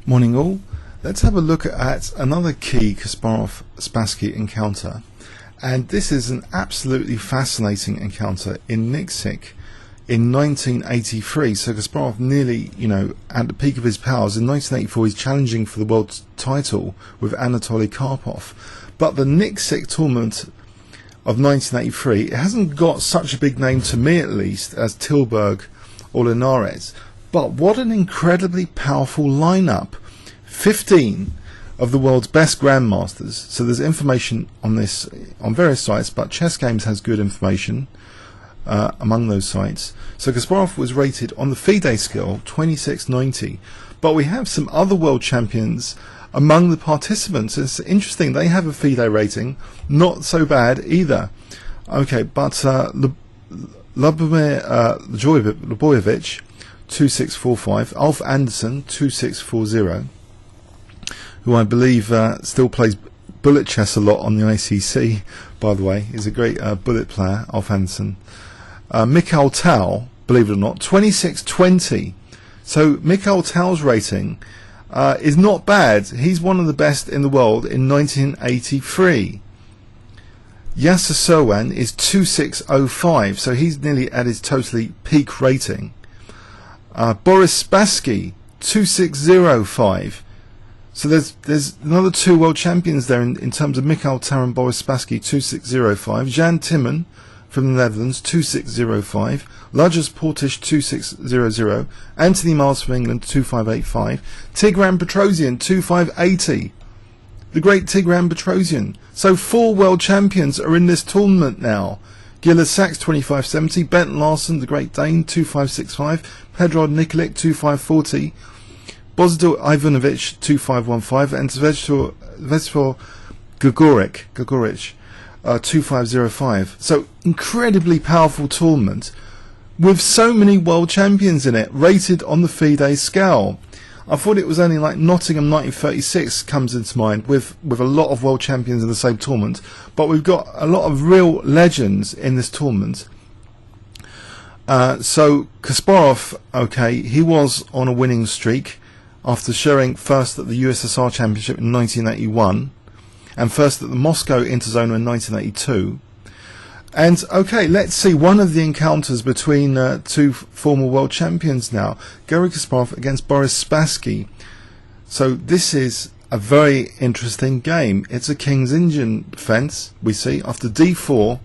Morning all. Let's have a look at another key Kasparov-Spassky encounter, and this is an absolutely fascinating encounter in Niksic in 1983. So Kasparov nearly, at the peak of his powers. In 1984 he's challenging for the world title with Anatoly Karpov, but the Niksic tournament of 1983, it hasn't got such a big name, to me at least, as Tilburg or Linares. But what an incredibly powerful lineup. 15 of the world's best grandmasters. So there's information on this on various sites, but Chess Games has good information among those sites. So Kasparov was rated on the FIDE scale 2690, but we have some other world champions among the participants. It's interesting, they have a FIDE rating, not so bad either. Okay, but Vladimir Putin 2645, Alf Anderson 2640, who I believe still plays bullet chess a lot on the ICC, by the way. He's a great bullet player, Alf Anderson. Mikhail Tal, believe it or not, 2620. So Mikhail Tal's rating is not bad. He's one of the best in the world in 1983. Yasser Sowan is 2605, so he's nearly at his totally peak rating. Boris Spassky 2605. So there's another two world champions there in terms of Mikhail Tal and Boris Spassky 2605. Jan Timman from the Netherlands 2605. Lajas Portish 2600. Anthony Miles from England 2585. Tigran Petrosian 2580. The great Tigran Petrosian. So 4 world champions are in this tournament now. Gilles Sachs 2570, Bent Larsen, the Great Dane 2565, Pedro Nikolic 2540, Bozdil Ivanovic 2515, and Zvestor Gregoric 2505. So incredibly powerful tournament with so many world champions in it, rated on the FIDE scale. I thought it was only like Nottingham 1936 comes into mind with a lot of world champions in the same tournament, but we've got a lot of real legends in this tournament. So Kasparov, okay, he was on a winning streak after showing first at the USSR Championship in 1981 and first at the Moscow Interzona in 1982. And okay, let's see one of the encounters between two former world champions now. Garry Kasparov against Boris Spassky. So this is a very interesting game. It's a King's Indian defense. We see after d4,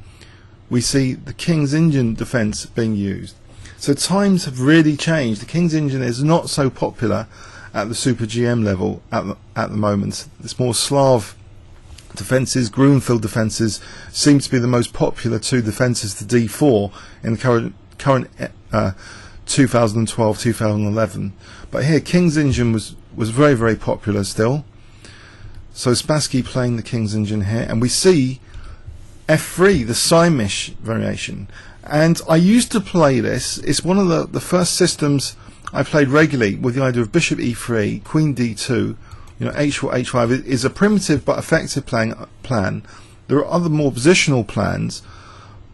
we see the King's Indian defense being used. So times have really changed. The King's Indian is not so popular at the Super GM level at the moment. It's more Slav defences, Grunfeld defences seem to be the most popular two defences to d4 in the current 2012-2011. But here King's Indian was very, very popular still. So Spassky playing the King's Indian here, and we see f3, the Saemich variation. And I used to play this. It's one of the first systems I played regularly, with the idea of bishop e3, queen d2, h4, h5 is a primitive but effective plan. There are other more positional plans,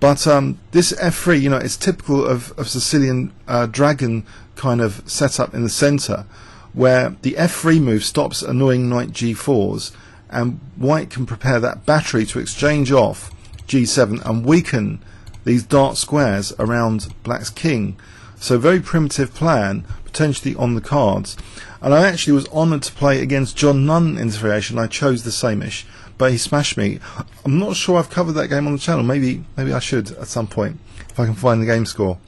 but this f3, it's typical of Sicilian dragon kind of setup in the centre, where the f3 move stops annoying knight g4s, and white can prepare that battery to exchange off g7 and weaken these dark squares around black's king. So very primitive plan, potentially on the cards. And I actually was honoured to play against John Nunn in this variation. I chose the Saemich, but he smashed me. I'm not sure I've covered that game on the channel. Maybe I should at some point, if I can find the game score.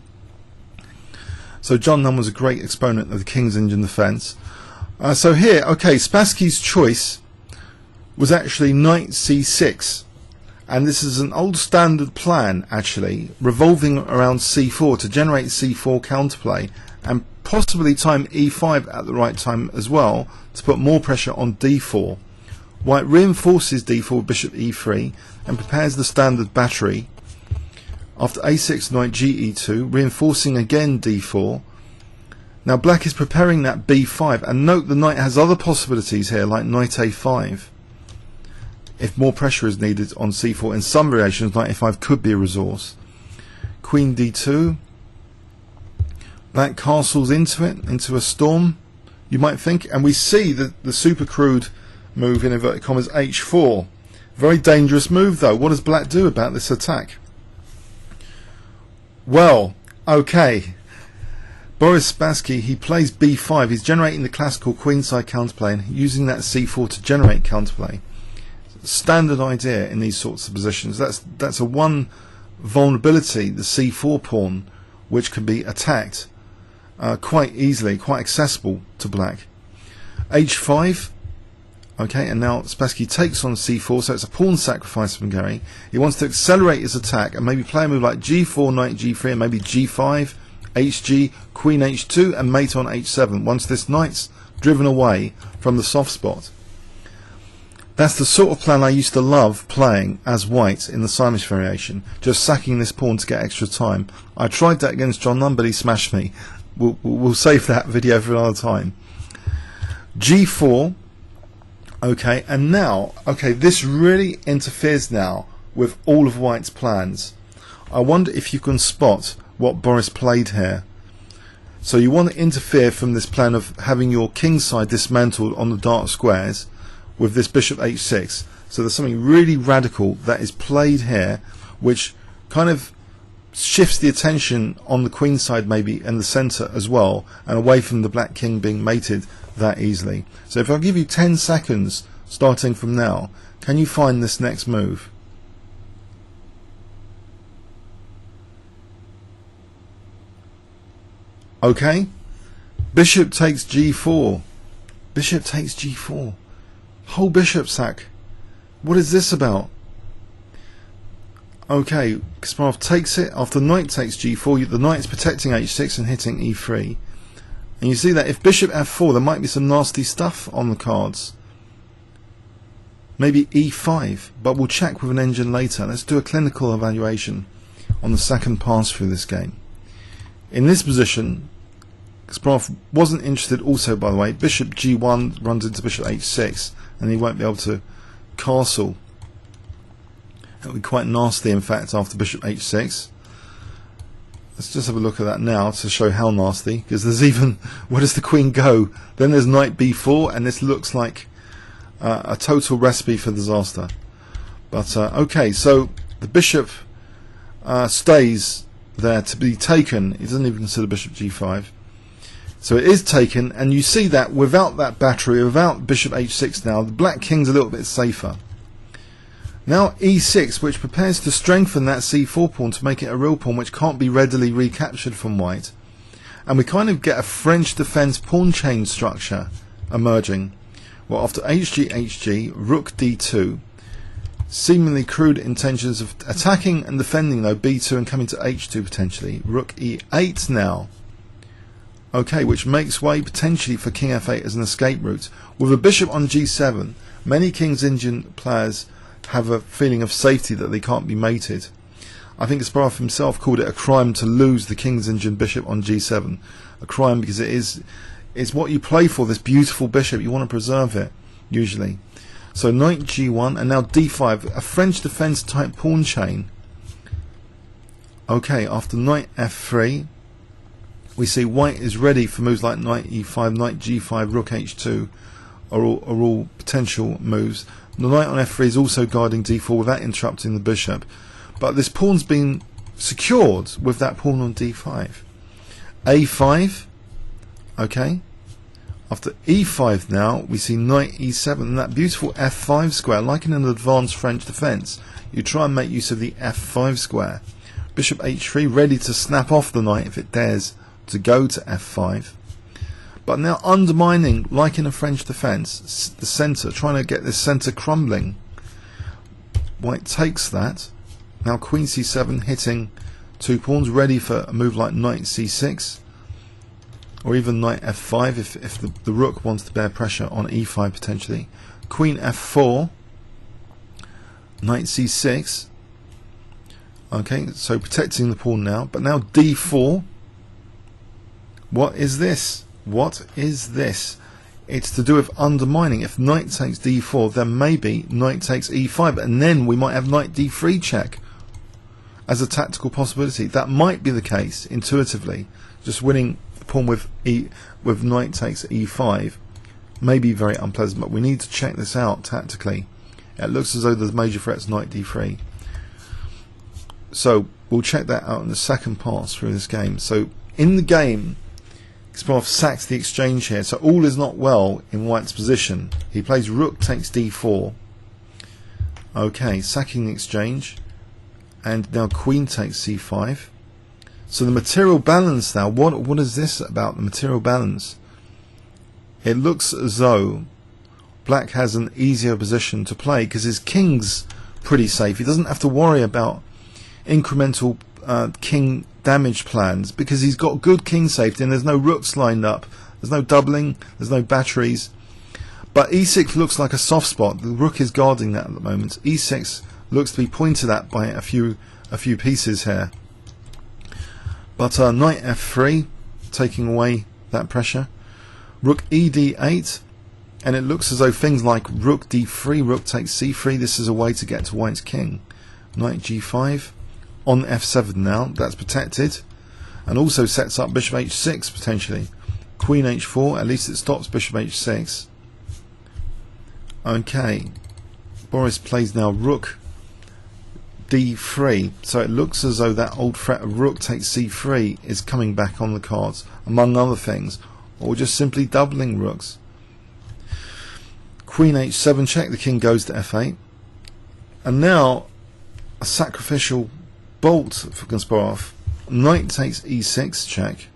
So John Nunn was a great exponent of the King's Indian defence. So here, okay, Spassky's choice was actually knight c6. And this is an old standard plan, actually, revolving around c4 to generate c4 counterplay, and possibly time e5 at the right time as well to put more pressure on d4. White reinforces d4 with bishop e3 and prepares the standard battery. After a6, knight ge2, reinforcing again d4. Now black is preparing that b5, and note the knight has other possibilities here, like knight a5. If more pressure is needed on c4, in some variations, knight a5 could be a resource. Queen d2. Black castles into it, into a storm. you might think. And we see the super crude move in inverted commas h4. Very dangerous move though. What does black do about this attack? Well, okay. Boris Spassky, he plays b5. He's generating the classical queenside counterplay and using that c4 to generate counterplay. Standard idea in these sorts of positions. That's a one vulnerability, the c4 pawn, which can be attacked quite easily, quite accessible to black. h5. Okay, and now Spassky takes on c4, so it's a pawn sacrifice from Garry. He wants to accelerate his attack and maybe play a move like g4, knight g3, and maybe g5, hg, queen h2, and mate on h7 once this knight's driven away from the soft spot. That's the sort of plan I used to love playing as white in the Saemich variation, just sacking this pawn to get extra time. I tried that against John Nunn, but he smashed me. We'll save that video for another time. g4. Okay, and now, okay, this really interferes now with all of white's plans. I wonder if you can spot what Boris played here. So you want to interfere from this plan of having your king side dismantled on the dark squares with this bishop h6. So there's something really radical that is played here, which kind of shifts the attention on the queen side maybe and the center as well, and away from the black king being mated that easily. So if I give you 10 seconds starting from now, can you find this next move? Okay, bishop takes g4. Bishop takes g4. Whole bishop sack. What is this about? Okay, Kasparov takes it. After knight takes g4, the knight is protecting h6 and hitting e3. And you see that if bishop f4, there might be some nasty stuff on the cards. Maybe e5, but we'll check with an engine later. Let's do a clinical evaluation on the second pass through this game. In this position, Kasparov wasn't interested also, by the way. Bishop g1 runs into bishop h6, and he won't be able to castle. It'll be quite nasty, in fact, after bishop h6. Let's just have a look at that now to show how nasty, because there's even, where does the queen go? Then there's knight b4, and this looks like a total recipe for disaster. But okay, so the bishop stays there to be taken. He doesn't even consider bishop g5. So it is taken, and you see that without that battery, without bishop h6 now, the black king's a little bit safer. Now e6, which prepares to strengthen that c4 pawn to make it a real pawn which can't be readily recaptured from white. And we kind of get a French defense pawn chain structure emerging. Well, after hg, hg, rook d2, seemingly crude intentions of attacking and defending though b2 and coming to h2 potentially. Rook e8 now. Okay, which makes way potentially for king f8 as an escape route. With a bishop on g7, many King's Indian players have a feeling of safety that they can't be mated. I think Kasparov himself called it a crime to lose the King's Indian bishop on g7. A crime because it's what you play for, this beautiful bishop. You want to preserve it, usually. So knight g1 and now d5, a French defense type pawn chain. Okay, after knight f3, we see white is ready for moves like knight e5, knight g5, rook h2 are all potential moves. The knight on f3 is also guarding d4 without interrupting the bishop. But this pawn's been secured with that pawn on d5. a5, okay. After e5 now, we see knight e7 and that beautiful f5 square, like in an advanced French defense. You try and make use of the f5 square. Bishop h3 ready to snap off the knight if it dares to go to f5. But now undermining, like in a French defense, the center, trying to get this center crumbling. White takes that. Now queen c7 hitting 2 pawns, ready for a move like knight c6. Or even knight f5 if the rook wants to bear pressure on e5 potentially. Queen f4. Knight c6. Okay, so protecting the pawn now. But now d4. What is this? What is this? It's to do with undermining. If knight takes d4, then maybe knight takes e5, and then we might have knight d3 check as a tactical possibility. That might be the case intuitively, just winning the pawn with knight takes e5 may be very unpleasant, but we need to check this out tactically. It looks as though there's major threats knight d3. So we'll check that out in the second pass through this game. So in the game, Kasparov sacks the exchange here, so all is not well in white's position. He plays rook takes d4. Okay, sacking the exchange, and now queen takes c5. So the material balance now, what is this about the material balance? It looks as though black has an easier position to play because his king's pretty safe. He doesn't have to worry about incremental king damage plans because he's got good king safety and there's no rooks lined up. There's no doubling, there's no batteries. But e6 looks like a soft spot. The rook is guarding that at the moment. e6 looks to be pointed at by a few pieces here. But knight f3 taking away that pressure. Rook e d8, and it looks as though things like rook d3, rook takes c3, this is a way to get to white's king. Knight g5 on f7 now, that's protected, and also sets up bishop h6 potentially. Queen h4, at least it stops bishop h6. Okay, Boris plays now rook d3, so it looks as though that old threat of rook takes c3 is coming back on the cards, among other things, or just simply doubling rooks. Queen h7 check, the king goes to f8, and now a sacrificial bolt for Kasparov. Knight takes e6 check,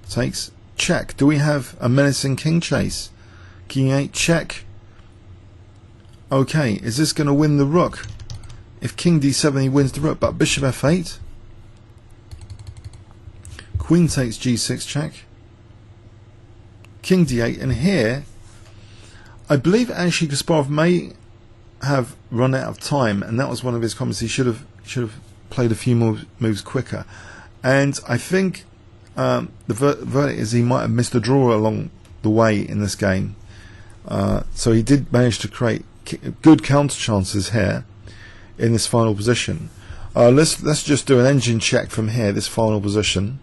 takes check. Do we have a menacing king chase? King 8 check. Okay, is this going to win the rook? If king d7 he wins the rook, but bishop f8, queen takes g6 check, king d8, and here I believe actually Kasparov may have run out of time, and that was one of his comments. He should have played a few more moves quicker, and I think the verdict is he might have missed a draw along the way in this game. So he did manage to create good counter chances here in this final position. Let's just do an engine check from here, this final position,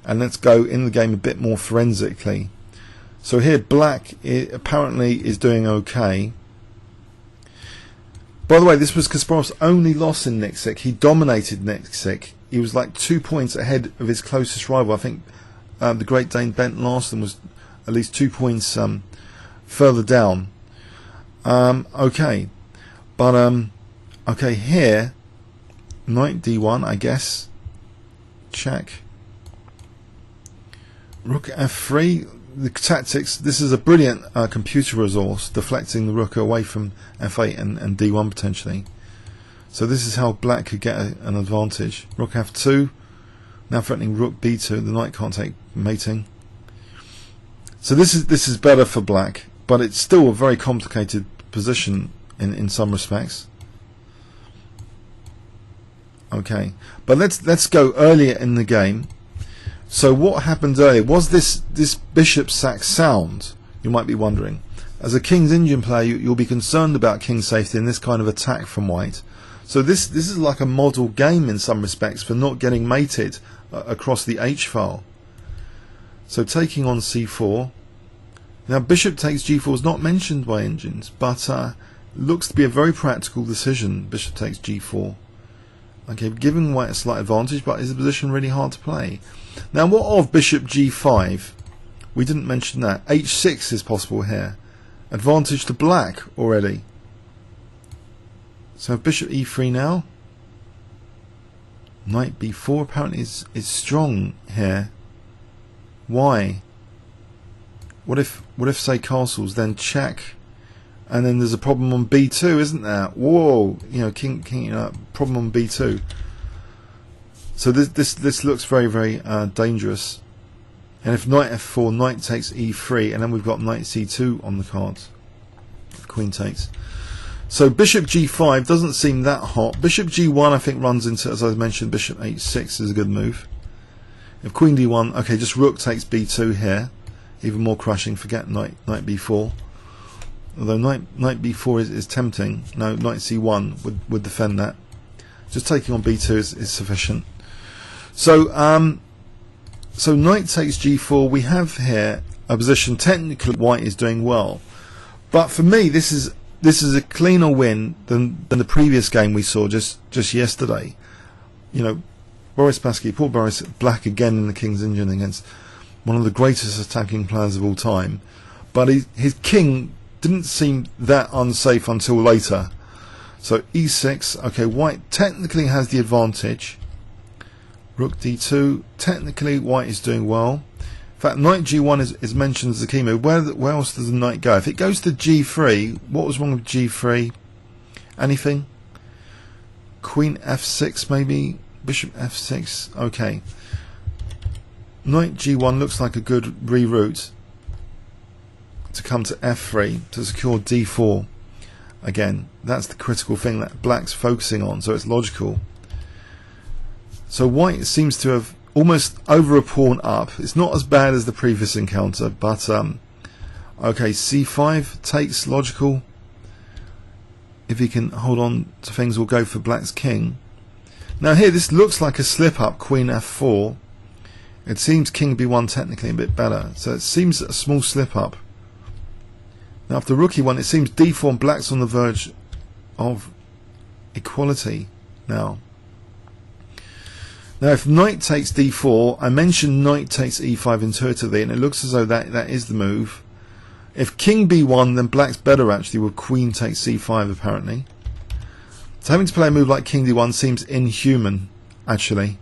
and let's go in the game a bit more forensically. So here black apparently is doing okay. By the way, this was Kasparov's only loss in Niksic. He dominated Niksic. He was like 2 points ahead of his closest rival. I think the Great Dane Bent Larsen was at least 2 points further down. Okay, but okay, here knight d1, I guess, check, rook f3. The tactics, this is a brilliant computer resource, deflecting the rook away from f8 and d1 potentially. So this is how black could get an advantage. Rook f2, now threatening rook b2. The knight can't take mating. So this is better for black, but it's still a very complicated position in some respects. Okay, but let's go earlier in the game. So what happened earlier? Was this bishop sack sound? You might be wondering. As a King's Indian player, you'll be concerned about king safety in this kind of attack from white. So this is like a model game in some respects for not getting mated across the H file. So taking on c4. Now bishop takes g4 is not mentioned by engines, but looks to be a very practical decision. Bishop takes g4. Okay, giving white a slight advantage, but is the position really hard to play? Now what of bishop g5? We didn't mention that. h6 is possible here. Advantage to black already. So bishop e3 now. Knight b4 apparently is strong here. Why? What if say castles, then check, and then there's a problem on b2, isn't there? Whoa, king problem on b2. So this looks very, very dangerous. And if knight f4, knight takes e3, and then we've got knight c2 on the cards. Queen takes. So bishop g5 doesn't seem that hot. Bishop g1 I think runs into, as I mentioned, bishop h6 is a good move. If queen d1, okay, just rook takes b2 here. Even more crushing. Forget knight b4. Although knight b4 is tempting. No, knight c1 would defend that. Just taking on b2 is sufficient. So So knight takes g4. We have here a position technically white is doing well, but for me this is a cleaner win than the previous game we saw just yesterday. You know, Boris Spassky, poor Boris, black again in the King's Engine against one of the greatest attacking players of all time, but his king didn't seem that unsafe until later. So e6, okay, white technically has the advantage. Rook d2, technically white is doing well. In fact, knight g1 is mentioned as the key move. Where else does the knight go? If it goes to g3, what was wrong with g3? Anything? Queen f6 maybe? Bishop f6, okay. Knight g1 looks like a good reroute to come to f3 to secure d4. Again, that's the critical thing that black's focusing on, so it's logical. So white seems to have almost over a pawn up. It's not as bad as the previous encounter, but okay, c5 takes logical. If he can hold on to things, we'll go for black's king. Now here, this looks like a slip up, queen f4. It seems king b1 technically a bit better, so it seems a small slip up. Now after rook e1, it seems d4 and black's on the verge of equality now. Now if knight takes d4, I mentioned knight takes e5 intuitively, and it looks as though that is the move. If king b1, then black's better actually with queen takes c5 apparently. So having to play a move like king d1 seems inhuman actually.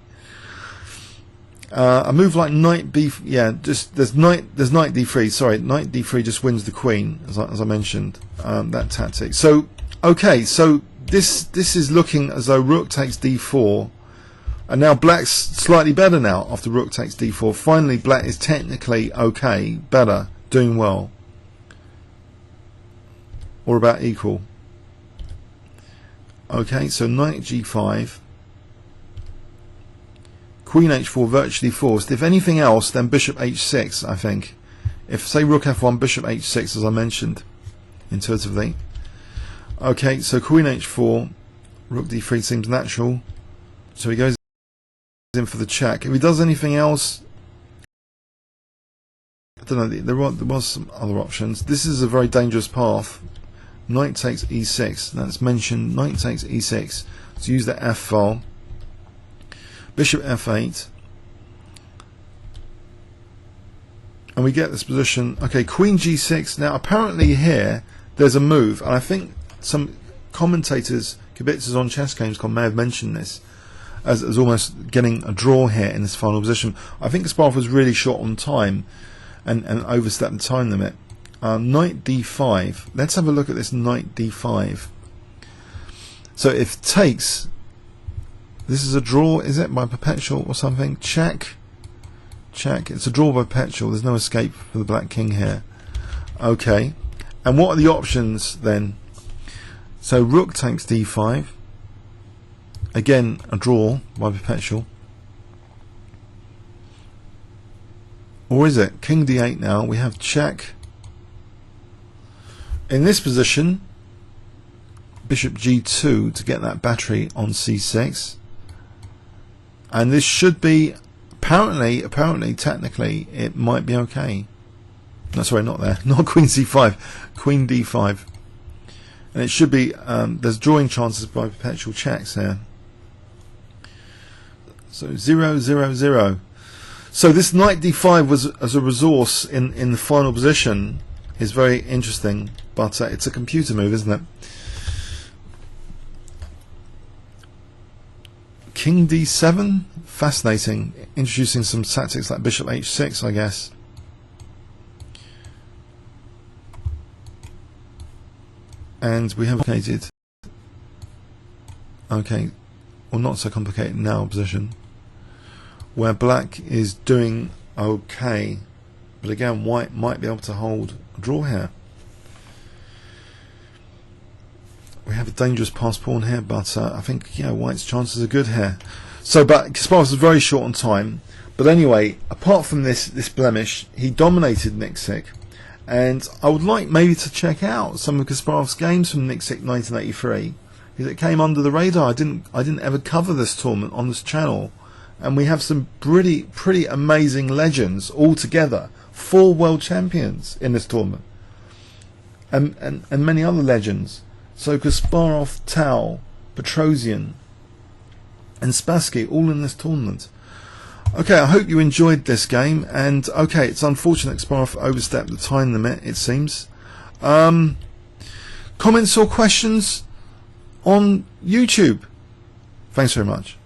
A move like knight b, yeah, just there's knight d3. Sorry, knight d3 just wins the queen, as I mentioned. That tactic. So okay, so this is looking as though rook takes d4, and now black's slightly better now after rook takes d4. Finally, black is technically okay, better, doing well, or about equal. Okay, so knight g5. Queen h4 virtually forced. If anything else, then bishop h6, I think. If, say, rook f1, bishop h6, as I mentioned, intuitively. Okay, so queen h4, rook d3 seems natural. So he goes in for the check. If he does anything else, I don't know, there was some other options. This is a very dangerous path. Knight takes e6. That's mentioned. Knight takes e6. So use the f file. Bishop f8, and we get this position. Okay, queen g6. Now apparently here there's a move, and I think some commentators, kibitzers on chess.com, may have mentioned this as almost getting a draw here in this final position. I think Kasparov was really short on time and overstepped the time limit. Knight d5. Let's have a look at this knight d5. So if takes, this is a draw, is it, by perpetual or something? Check. Check. It's a draw by perpetual. There's no escape for the black king here. Okay. And what are the options then? So rook takes d5. Again, a draw by perpetual. Or is it king d8 now? We have check. In this position, bishop g2 to get that battery on c6. And this should be, apparently, technically, it might be okay. No, sorry, not there. Not queen c5, queen d5. And it should be, there's drawing chances by perpetual checks here. So 0, 0, 0. So this knight d5 was, as a resource in the final position, is very interesting. But it's a computer move, isn't it? King d7, fascinating, introducing some tactics like bishop h6, I guess. And we have complicated, okay, well, not so complicated now position, where black is doing okay, but again white might be able to hold a draw here. We have a dangerous pass pawn here, but I think, yeah, white's chances are good here. So, but Kasparov was very short on time. But anyway, apart from this blemish, he dominated Niksic, and I would like maybe to check out some of Kasparov's games from Niksic 1983, because it came under the radar. I didn't ever cover this tournament on this channel, and we have some pretty amazing legends all together. 4 world champions in this tournament, and many other legends. So Kasparov, Tau, Petrosian, and Spassky all in this tournament. Okay, I hope you enjoyed this game, and okay, it's unfortunate Kasparov overstepped the time limit, it seems. Comments or questions on YouTube? Thanks very much.